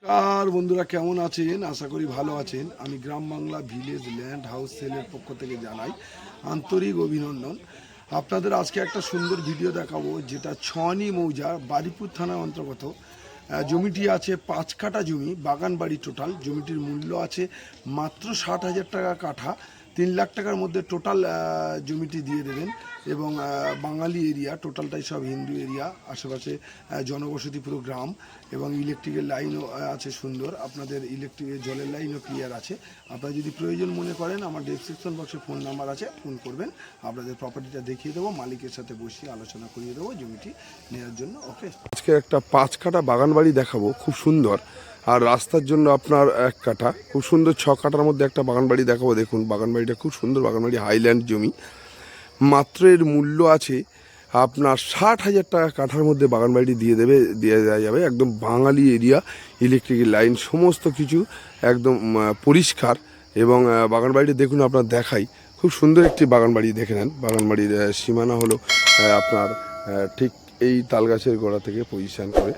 আর বন্ধুরা কেমন আছেন? আশা করি ভালো আছেন। আমি গ্রাম বাংলা ভিলেজ ল্যান্ড হাউস সেলের পক্ষ থেকে জানাই আন্তরিক অভিনন্দন। আপনাদের আজকে একটা সুন্দর ভিডিও দেখাবো, যেটা ছনি মৌজা বারিপুর থানার অন্তর্গত। জমিটি আছে 5 কাঠা জমি, বাগান বাড়ি টোটাল। জমিটির মূল্য আছে মাত্র 60,000 টাকা কাঠা। 3 লাখ টাকার মধ্যে টোটাল জমিটি দিয়ে দেবেন। এবং বাঙালি এরিয়া, টোটালটাই সব হিন্দু এরিয়া, আশেপাশে জনবসতি পুরো গ্রাম। এবং ইলেকট্রিকের লাইনও আছে সুন্দর, আপনাদের ইলেকট্রিকের জলের লাইনও ক্লিয়ার আছে। আপনারা যদি প্রয়োজন মনে করেন, আমার ডেসক্রিপশন বক্সে ফোন নাম্বার আছে, ফোন করবেন। আপনাদের প্রপার্টিটা দেখিয়ে দেবো, মালিকের সাথে বসিয়ে আলোচনা করিয়ে দেবো জমিটি নেওয়ার জন্য। ওকে, আজকে একটা 5 কাঠা বাগান বাড়ি দেখাবো, খুব সুন্দর। আর রাস্তার জন্য আপনার 1 কাঠা, খুব সুন্দর 6 কাঠার মধ্যে একটা বাগান বাড়ি দেখাবো। দেখুন বাগান বাড়িটা খুব সুন্দর বাগান বাড়ি, হাইল্যান্ড জমি। মাত্র এর মূল্য আছে আপনার 60,000 টাকা কাঠার মধ্যে বাগান বাড়িটি দিয়ে দেওয়া যাবে। একদম বাঙালি এরিয়া, ইলেকট্রিকের লাইন সমস্ত কিছু একদম পরিষ্কার। এবং বাগান বাড়িটি দেখুন, আপনার দেখাই, খুব সুন্দর একটি বাগান বাড়ি। দেখে নেন বাগান বাড়ির সীমানা হলো আপনার ঠিক এই তাল গাছের গোড়া থেকে পজিশান করে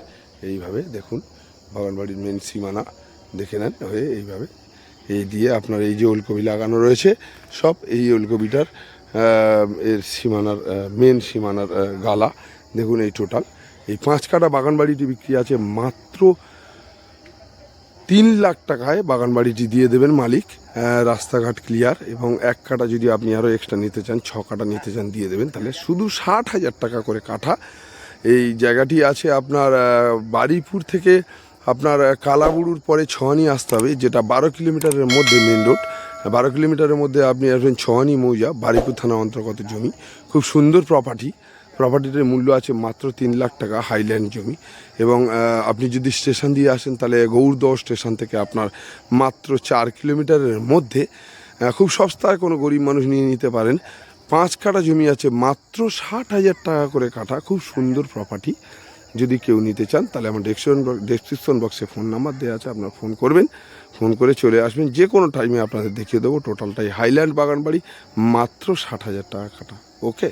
এইভাবে দেখুন বাগান বাড়ির মেন সীমানা দেখে নেন হয়ে এইভাবে এই দিয়ে আপনার এই যে ওলকপি লাগানো রয়েছে, সব এই ওলকপিটার এর সীমানার মেন সীমানার গালা দেখুন। এই টোটাল এই 5 কাঠা বাগান বাড়িটি বিক্রি আছে মাত্র 3 লাখ টাকায়। বাগান বাড়িটি দিয়ে দেবেন মালিক, রাস্তাঘাট ক্লিয়ার। এবং 1 কাঠা যদি আপনি আরও এক্সট্রা নিতে চান, 6 কাঠা নিতে চান, দিয়ে দেবেন। তাহলে শুধু 60,000 টাকা করে কাঠা। এই জায়গাটি আছে আপনার বারিপুর থেকে আপনার কালাবুড়ুর পরে ছহানি আসতে হবে, যেটা 12 কিলোমিটারের মধ্যে মেন রোড। 12 কিলোমিটারের মধ্যে আপনি আসবেন ছহানি মৌজা, বারিপুর থানা অন্তর্গত জমি। খুব সুন্দর প্রপার্টিটার মূল্য আছে মাত্র 3 লাখ টাকা, হাইল্যান্ড জমি। এবং আপনি যদি স্টেশন দিয়ে আসেন, তাহলে গৌরদহ স্টেশন থেকে আপনার মাত্র 4 কিলোমিটারের মধ্যে খুব সস্তায় কোনো গরিব মানুষ নিয়ে নিতে পারেন। 5 কাঠা জমি আছে মাত্র 60,000 টাকা করে কাঠা, খুব সুন্দর প্রপার্টি। যদি কেউ নিতে চান, তাহলে আমার ডেসক্রিপশন বক্সে ফোন নাম্বার দেওয়া আছে, আপনারা ফোন করবেন, ফোন করে চলে আসবেন। যে কোনো টাইমে আপনাদের দেখিয়ে দেবো। টোটালটাই হাইল্যান্ড বাগান বাড়ি, মাত্র 60,000 টাকা কাঠা। ওকে।